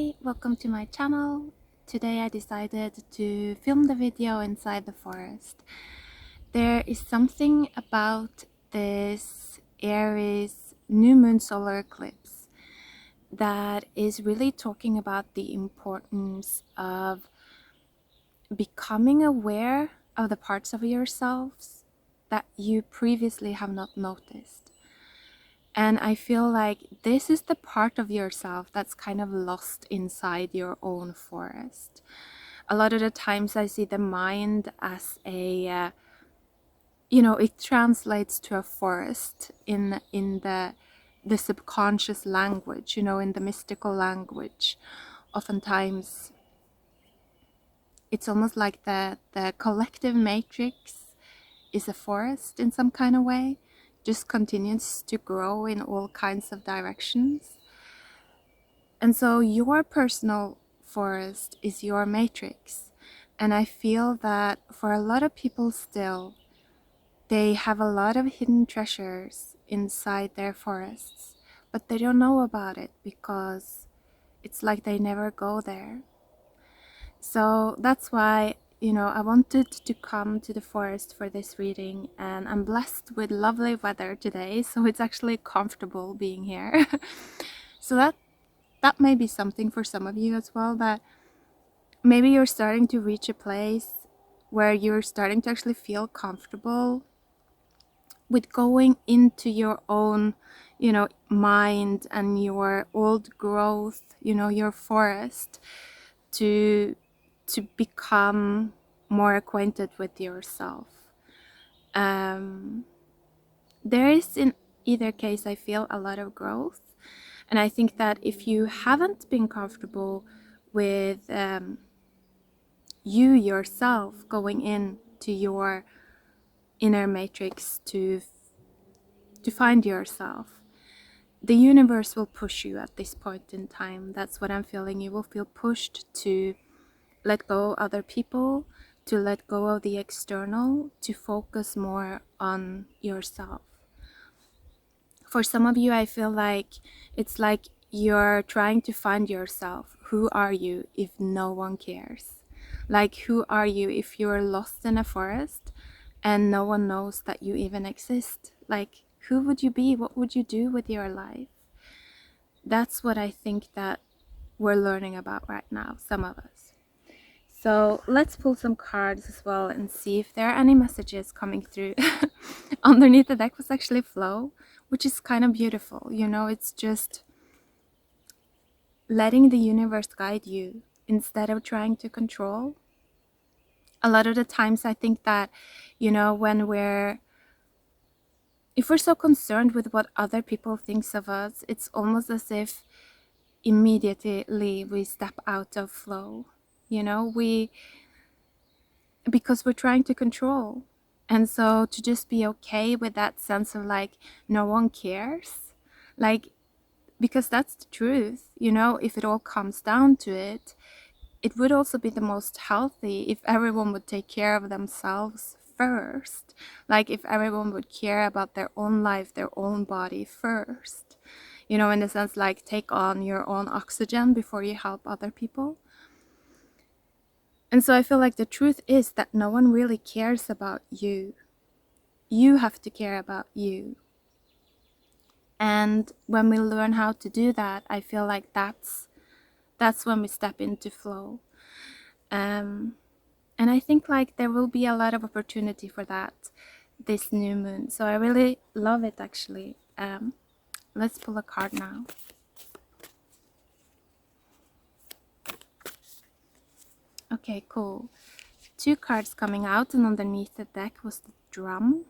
Hi, welcome to my channel. Today I decided to film the video inside the forest. There is something about this Aries new moon solar eclipse that is really talking about the importance of becoming aware of the parts of yourselves that you previously have not noticed. And I feel like this is the part of yourself that's kind of lost inside your own forest. A lot of the times I see the mind as a, it translates to a forest in the subconscious language, in the mystical language. Oftentimes, it's almost like the collective matrix is a forest in some kind of way, just continues to grow in all kinds of directions. And so your personal forest is your matrix. And I feel that for a lot of people still, they have a lot of hidden treasures inside their forests, but they don't know about it because it's like they never go there. So that's why, I wanted to come to the forest for this reading, and I'm blessed with lovely weather today, so it's actually comfortable being here. So that may be something for some of you as well, that maybe you're starting to reach a place where you're starting to actually feel comfortable with going into your own, mind and your old growth, your forest, to become more acquainted with yourself. There is, in either case, I feel a lot of growth. And I think that if you haven't been comfortable with you yourself going into your inner matrix to find yourself, the universe will push you at this point in time. That's what I'm feeling. You will feel pushed to let go of other people, to let go of the external, to focus more on yourself. For some of you, I feel like it's like you're trying to find yourself. Who are you if no one cares? Like, who are you if you're lost in a forest and no one knows that you even exist? Like, who would you be? What would you do with your life? That's what I think that we're learning about right now, some of us. So let's pull some cards as well and see if there are any messages coming through. Underneath the deck was actually flow, which is kind of beautiful. It's just letting the universe guide you instead of trying to control. A lot of the times I think that, if we're so concerned with what other people thinks of us, it's almost as if immediately we step out of flow. Because we're trying to control. And so to just be okay with that sense of like, no one cares, like, because that's the truth, if it all comes down to it, it would also be the most healthy if everyone would take care of themselves first. Like, if everyone would care about their own life, their own body first, in the sense like take on your own oxygen before you help other people. And so I feel like the truth is that no one really cares about you. You have to care about you. And when we learn how to do that, I feel like that's when we step into flow. And I think like there will be a lot of opportunity for that this new moon. So I really love it, actually. Let's pull a card now. Okay, cool. 2 cards coming out, and underneath the deck was the drum.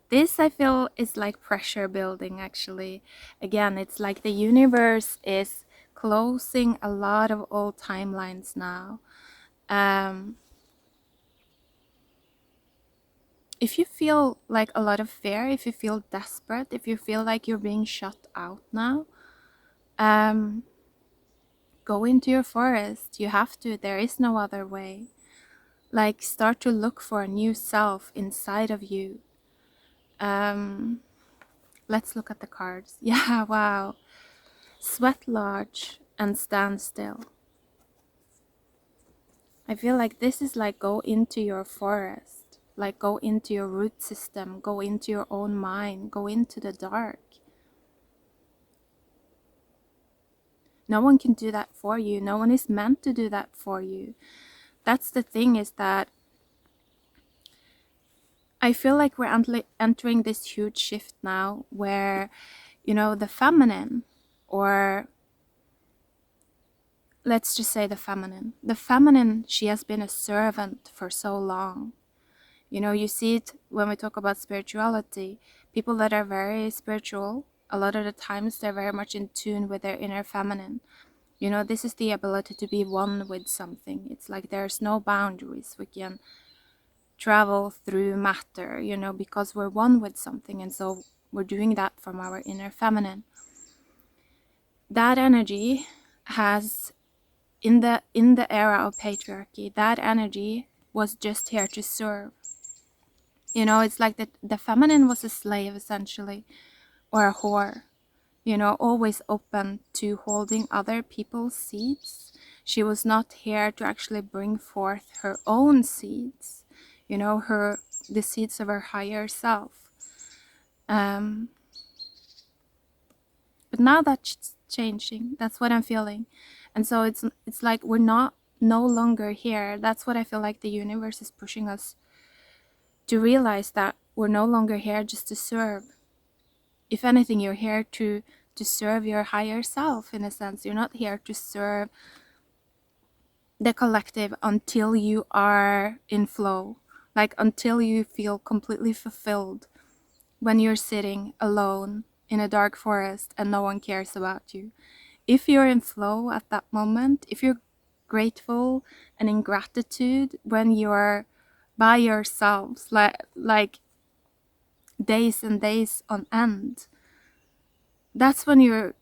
This, I feel, is like pressure building, actually. Again, it's like the universe is closing a lot of old timelines now. If you feel like a lot of fear, if you feel desperate, if you feel like you're being shut out now, go into your forest. You have to. There is no other way. Like, start to look for a new self inside of you. Let's look at the cards. Yeah, wow. Sweat large. and stand still. I feel like this is like go into your forest, like go into your root system, go into your own mind, go into the dark. No one can do that for you. No one is meant to do that for you. That's the thing, is that I feel like we're entering this huge shift now where, you know, the feminine, or let's just say the feminine, she has been a servant for so long. You know, you see it when we talk about spirituality. People that are very spiritual, a lot of the times they're very much in tune with their inner feminine. You know, this is the ability to be one with something. It's like there's no boundaries. We can travel through matter, you know, because we're one with something. And so we're doing that from our inner feminine. That energy has, in the era of patriarchy, that energy was just here to serve. You know, it's like the feminine was a slave, essentially, or a whore, you know, always open to holding other people's seeds. She was not here to actually bring forth her own seeds, you know, the seeds of her higher self. But now that's changing. That's what I'm feeling. And so it's like we're no longer here. That's what I feel like the universe is pushing us to realize, that we're no longer here just to serve. If anything, you're here to serve your higher self, in a sense. You're not here to serve the collective until you are in flow, like until you feel completely fulfilled when you're sitting alone in a dark forest and no one cares about you. If you're in flow at that moment, if you're grateful and in gratitude when you're by yourselves, like days and days on end, that's when you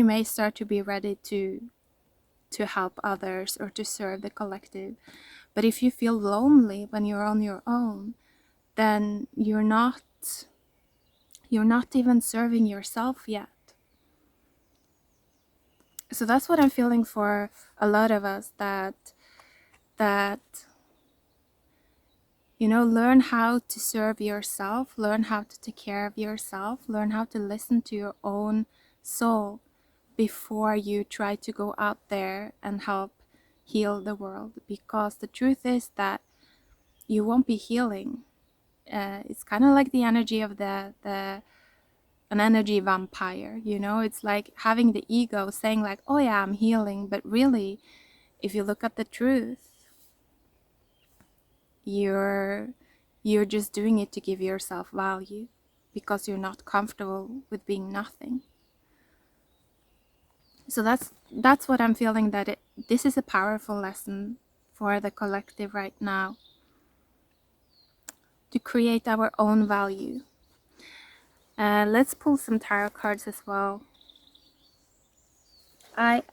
may start to be ready to help others or to serve the collective. But if you feel lonely when you're on your own, then you're not even serving yourself yet. So that's what I'm feeling for a lot of us, that you know, learn how to serve yourself, learn how to take care of yourself, learn how to listen to your own soul before you try to go out there and help heal the world. Because the truth is that you won't be healing. It's kind of like the energy of an energy vampire, you know. It's like having the ego saying like, oh yeah, I'm healing, but really, if you look at the truth, you're just doing it to give yourself value, because you're not comfortable with being nothing. So that's what I'm feeling, that this is a powerful lesson for the collective right now, to create our own value. Let's pull some tarot cards as well. I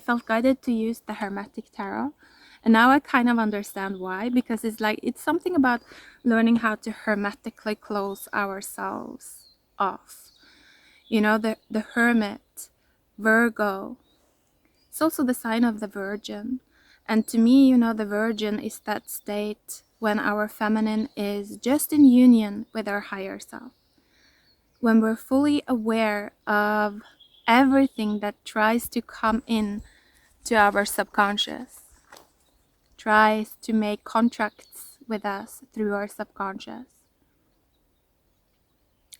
felt guided to use the Hermetic Tarot, and now I kind of understand why, because it's something about learning how to hermetically close ourselves off. You know, the Hermit, Virgo, it's also the sign of the Virgin. And to me, you know, the Virgin is that state when our feminine is just in union with our higher self, when we're fully aware of everything that tries to come in to our subconscious, tries to make contracts with us through our subconscious.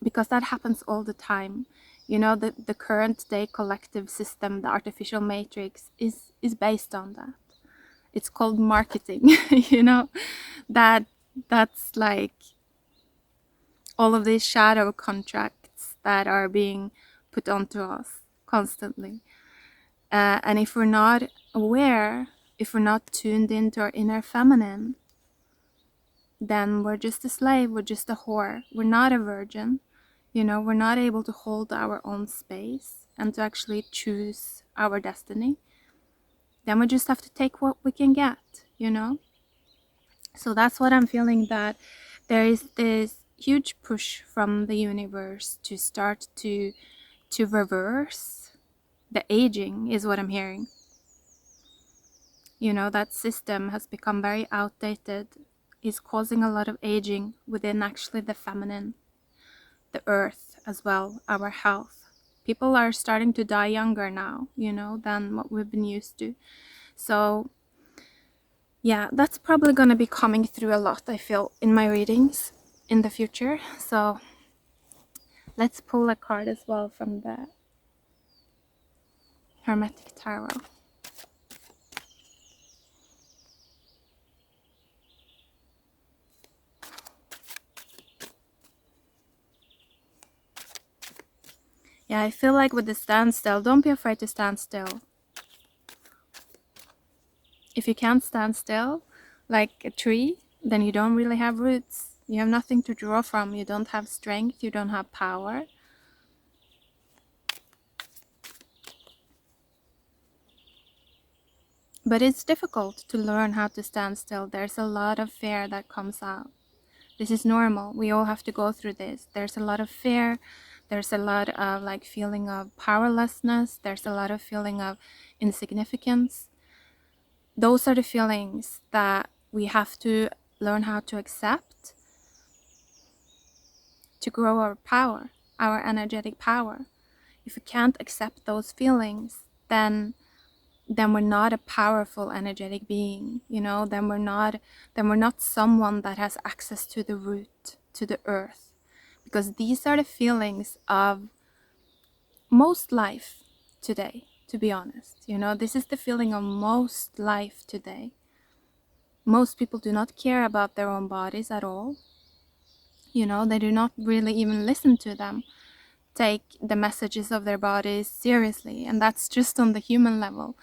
Because that happens all the time. You know, the current day collective system, the artificial matrix, is based on that. It's called marketing, you know, that's like all of these shadow contracts that are being put onto us constantly. And if we're not aware, if we're not tuned into our inner feminine, then we're just a slave, we're just a whore. We're not a virgin, you know, we're not able to hold our own space and to actually choose our destiny. Then we just have to take what we can get, you know. So that's what I'm feeling, that there is this huge push from the universe to start to reverse the aging is what I'm hearing. You know, that system has become very outdated, is causing a lot of aging within actually the feminine, the earth as well, our health. People are starting to die younger now, you know, than what we've been used to. So yeah, that's probably going to be coming through a lot, I feel, in my readings in the future. So let's pull a card as well from the Hermetic Tarot. Yeah, I feel like with the standstill, don't be afraid to stand still. If you can't stand still, like a tree, then you don't really have roots. You have nothing to draw from. You don't have strength. You don't have power. But it's difficult to learn how to stand still. There's a lot of fear that comes out. This is normal. We all have to go through this. There's a lot of fear. There's a lot of like feeling of powerlessness. There's a lot of feeling of insignificance. Those are the feelings that we have to learn how to accept to grow our power, our energetic power. If we can't accept those feelings, then we're not a powerful energetic being, you know, then we're not someone that has access to the root, to the earth. Because these are the feelings of most life today, to be honest. You know, this is the feeling of most life today. Most people do not care about their own bodies at all. You know, they do not really even listen to them, take the messages of their bodies seriously. And that's just on the human level.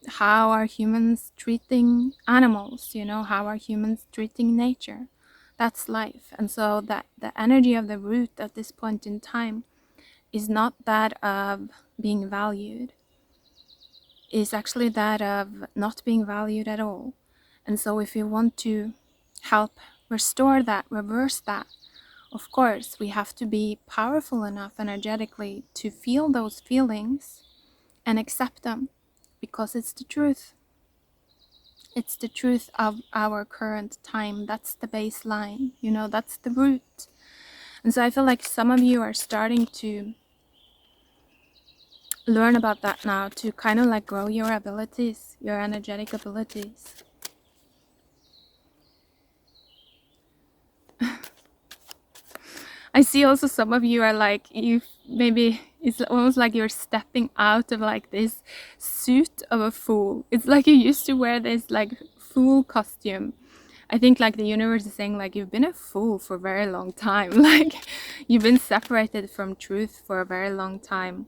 How are humans treating animals? You know, how are humans treating nature? That's life. And so that the energy of the root at this point in time is not that of being valued. It's actually that of not being valued at all. And so if you want to help restore that, reverse that, of course, we have to be powerful enough energetically to feel those feelings and accept them, because it's the truth. It's the truth of our current time. That's the baseline, you know, that's the root. And so I feel like some of you are starting to learn about that now, to kind of like grow your abilities, your energetic abilities. I see also some of you are like, you maybe it's almost like you're stepping out of like this suit of a fool. It's like you used to wear this like fool costume. I think like the universe is saying like you've been a fool for a very long time. Like you've been separated from truth for a very long time.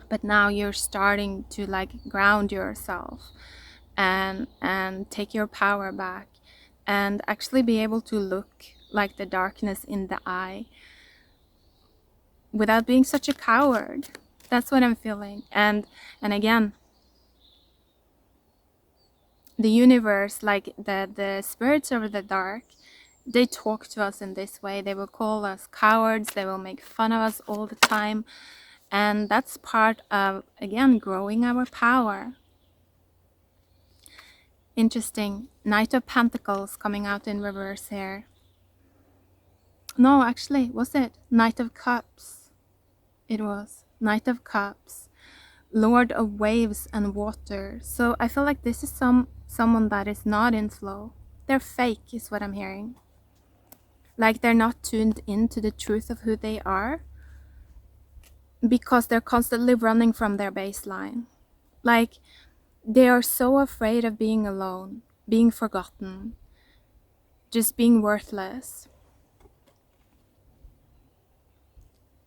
But now you're starting to like ground yourself and take your power back and actually be able to look like the darkness in the eye without being such a coward. That's what I'm feeling. And again, the universe, like the spirits of the dark, they talk to us in this way. They will call us cowards. They will make fun of us all the time. And that's part of, again, growing our power. Interesting. Knight of Pentacles coming out in reverse here. No, actually, was it? Knight of Cups. It was. Knight of Cups. Lord of Waves and Water. So I feel like this is someone that is not in flow. They're fake is what I'm hearing. Like they're not tuned into the truth of who they are, because they're constantly running from their baseline. Like they are so afraid of being alone, being forgotten, just being worthless.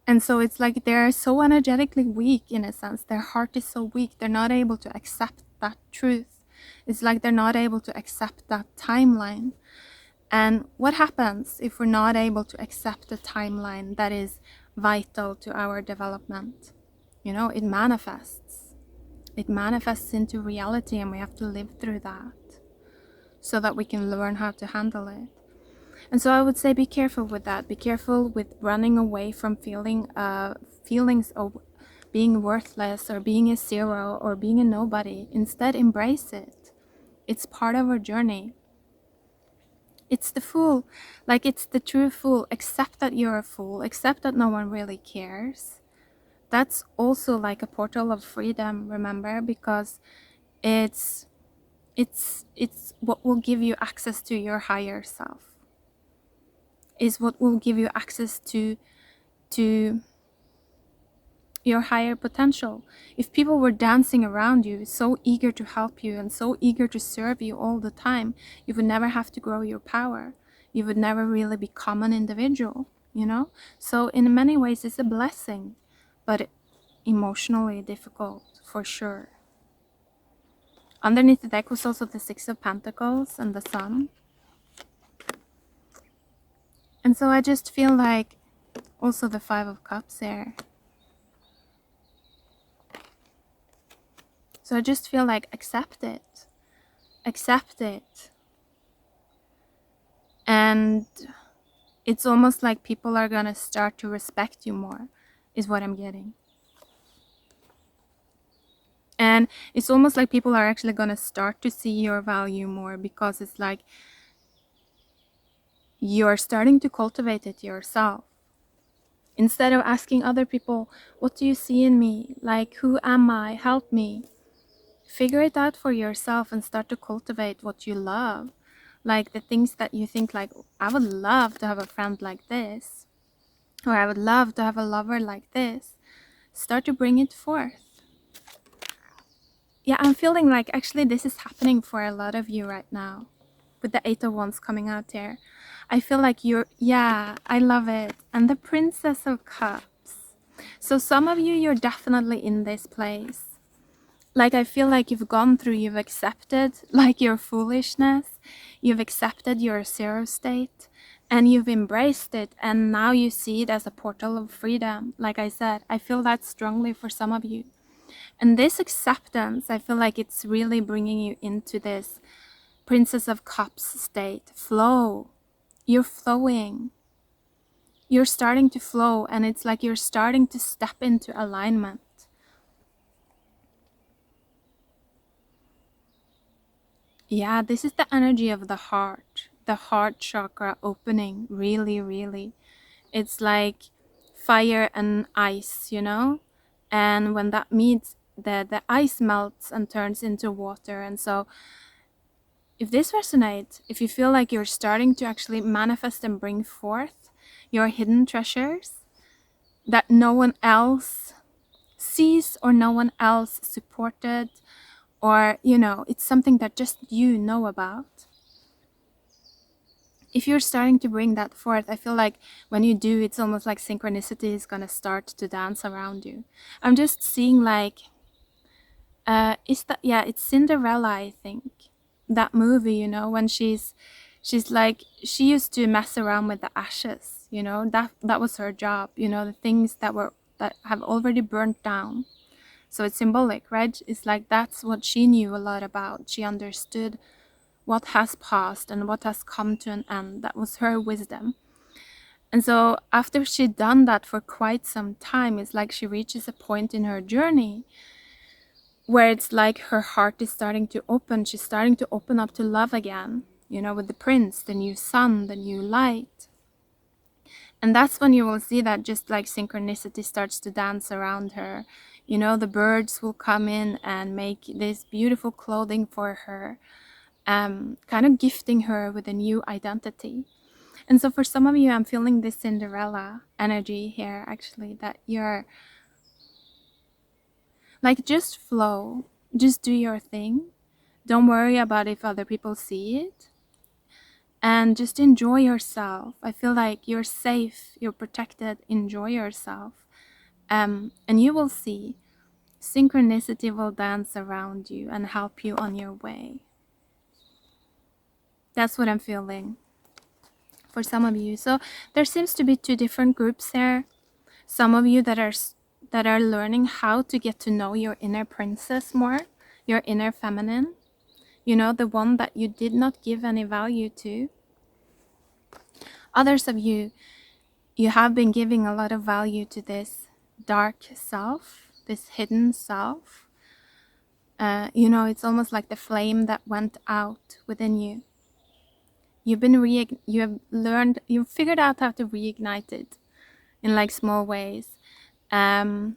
And so it's like they're so energetically weak in a sense. Their heart is so weak. They're not able to accept that truth. It's like they're not able to accept that timeline. And what happens if we're not able to accept the timeline that is vital to our development? You know, it manifests. It manifests into reality, and we have to live through that so that we can learn how to handle it. And so I would say be careful with that. Be careful with running away from feelings of being worthless or being a zero or being a nobody. Instead, embrace it. It's part of our journey. It's the fool, like it's the true fool. Accept that you're a fool, accept that no one really cares. That's also like a portal of freedom, remember, because it's what will give you access to your higher self, is what will give you access to your higher potential. If people were dancing around you, so eager to help you and so eager to serve you all the time, you would never have to grow your power. You would never really become an individual, you know? So in many ways, it's a blessing, but emotionally difficult for sure. Underneath the deck was also the Six of Pentacles and the Sun. And so I just feel like also the Five of Cups there. So I just feel like accept it. Accept it. And it's almost like people are gonna start to respect you more, is what I'm getting. And it's almost like people are actually gonna start to see your value more, because it's like you're starting to cultivate it yourself. Instead of asking other people, what do you see in me? Like, who am I? Help me. Figure it out for yourself and start to cultivate what you love. Like the things that you think like, I would love to have a friend like this. Or I would love to have a lover like this. Start to bring it forth. Yeah, I'm feeling like actually this is happening for a lot of you right now. With the Eight of Wands coming out there. I feel like yeah, I love it. And the Princess of Cups. So some of you, you're definitely in this place. Like I feel like you've gone through, you've accepted like your foolishness. You've accepted your zero state. And you've embraced it. And now you see it as a portal of freedom. Like I said, I feel that strongly for some of you. And this acceptance, I feel like it's really bringing you into this Princess of Cups state. Flow. You're flowing. You're starting to flow, and it's like you're starting to step into alignment. Yeah, this is the energy of the heart chakra opening, really, really. It's like fire and ice, you know? And when that meets, the ice melts and turns into water. And so if this resonates, if you feel like you're starting to actually manifest and bring forth your hidden treasures that no one else sees or no one else supported, or, you know, it's something that just you know about. If you're starting to bring that forth, I feel like when you do, it's almost like synchronicity is going to start to dance around you. I'm just seeing like, it's Cinderella, I think. That movie, you know, when she's like, she used to mess around with the ashes, you know, that was her job, you know, the things that have already burnt down. So it's symbolic, right? It's like that's what she knew a lot about. She understood what has passed and what has come to an end. That was her wisdom. And so after she'd done that for quite some time, it's like she reaches a point in her journey where it's like her heart is starting to open. She's starting to open up to love again, you know, with the prince, the new sun, the new light. And that's when you will see that just like synchronicity starts to dance around her. You know, the birds will come in and make this beautiful clothing for her, kind of gifting her with a new identity. And so for some of you, I'm feeling this Cinderella energy here, actually, that you're like, just flow, just do your thing. Don't worry about if other people see it. And just enjoy yourself. I feel like you're safe, you're protected, enjoy yourself. And you will see synchronicity will dance around you and help you on your way. That's what I'm feeling for some of you. So there seems to be two different groups here. Some of you that are learning how to get to know your inner princess more, your inner feminine, you know, the one that you did not give any value to. Others of you, you have been giving a lot of value to this dark self, this hidden self. You know, it's almost like the flame that went out within you. You've figured out how to reignite it in like small ways. And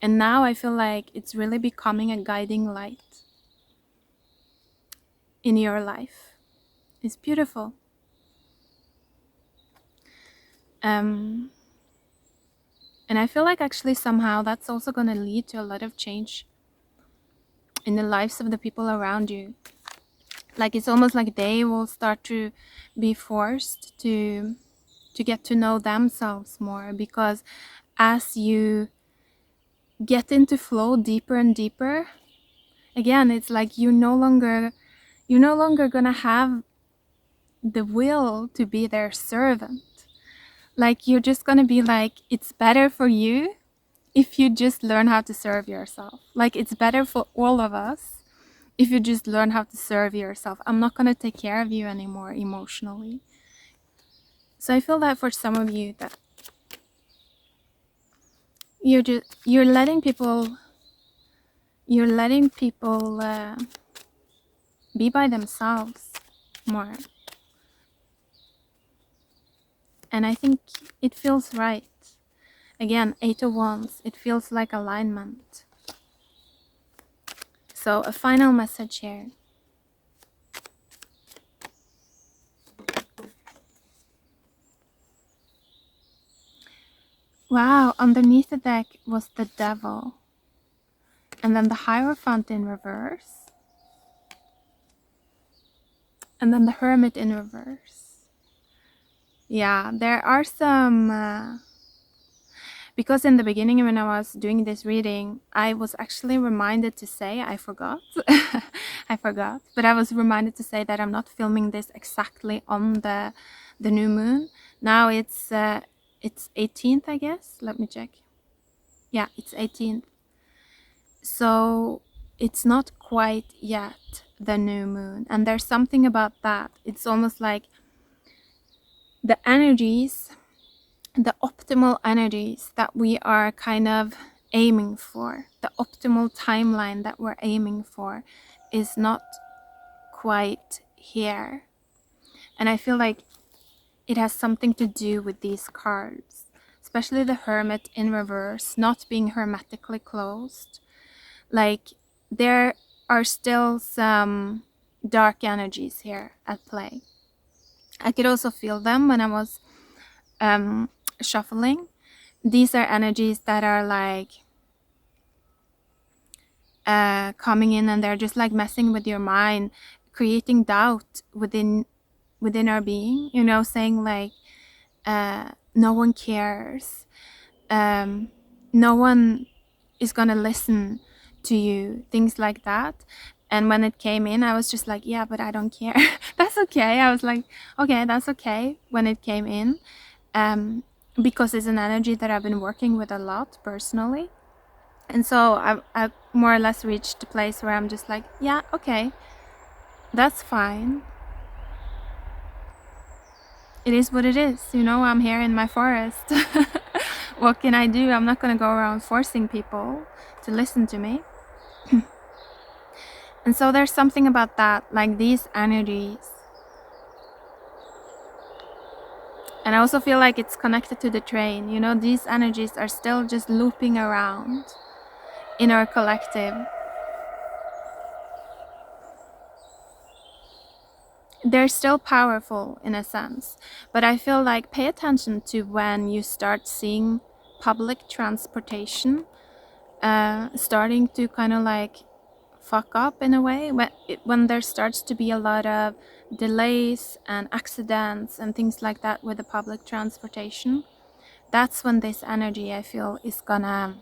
now I feel like it's really becoming a guiding light in your life. It's beautiful. And I feel like actually somehow that's also going to lead to a lot of change in the lives of the people around you. Like it's almost like they will start to be forced to get to know themselves more, because as you get into flow deeper and deeper, again, it's like you're no longer gonna have the will to be their servant. Like you're just gonna be like, it's better for you if you just learn how to serve yourself. Like it's better for all of us if you just learn how to serve yourself. I'm not gonna take care of you anymore emotionally. So I feel that for some of you that you're letting people be by themselves more. And I think it feels right. Again, 8 of Wands, it feels like alignment. So a final message here. Wow, underneath the deck was the Devil. And then the Hierophant in reverse. And then the Hermit in reverse. Yeah, there are some... because in the beginning when I was doing this reading, I was actually reminded to say, I forgot. I forgot. But I was reminded to say that I'm not filming this exactly on the new moon. Now it's 18th, I guess. Let me check. Yeah, it's 18th. So it's not quite yet the new moon. And there's something about that. It's almost like the energies, the optimal energies that we are kind of aiming for, the optimal timeline that we're aiming for is not quite here. And I feel like it has something to do with these cards, especially the Hermit in reverse, not being hermetically closed. Like there are still some dark energies here at play. I could also feel them when I was shuffling. These are energies that are like coming in, and they're just like messing with your mind, creating doubt within our being, you know, saying like no one cares, no one is gonna listen to you, things like that. And when it came in, I was just like, yeah, but I don't care. That's okay. I was like, okay, that's okay when it came in, because it's an energy that I've been working with a lot personally. And so I more or less reached a place where I'm just like, yeah, okay, that's fine. It is what it is, you know, I'm here in my forest. What can I do? I'm not gonna go around forcing people to listen to me. And so there's something about that, like these energies. And I also feel like it's connected to the train, you know, these energies are still just looping around in our collective. They're still powerful in a sense, but I feel like pay attention to when you start seeing public transportation starting to kind of like fuck up in a way, when there starts to be a lot of delays and accidents and things like that with the public transportation. That's when this energy, I feel, is gonna,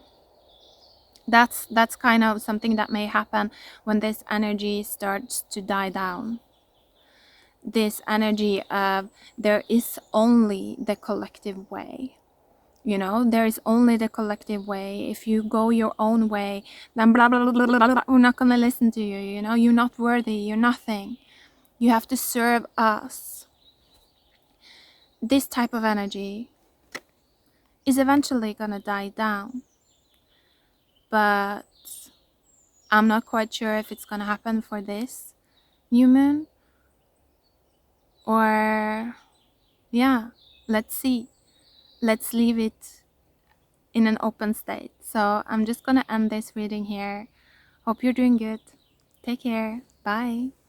that's kind of something that may happen when this energy starts to die down. This energy of there is only the collective way, you know, there is only the collective way. If you go your own way, then blah blah blah blah blah, blah, we're not gonna listen to you, you know, you're not worthy, you're nothing, you have to serve us. This type of energy is eventually gonna die down. but I'm not quite sure if it's gonna happen for this new moon, or yeah, let's see. Let's leave it in an open state. So I'm just gonna end this reading here. Hope you're doing good. Take care. Bye.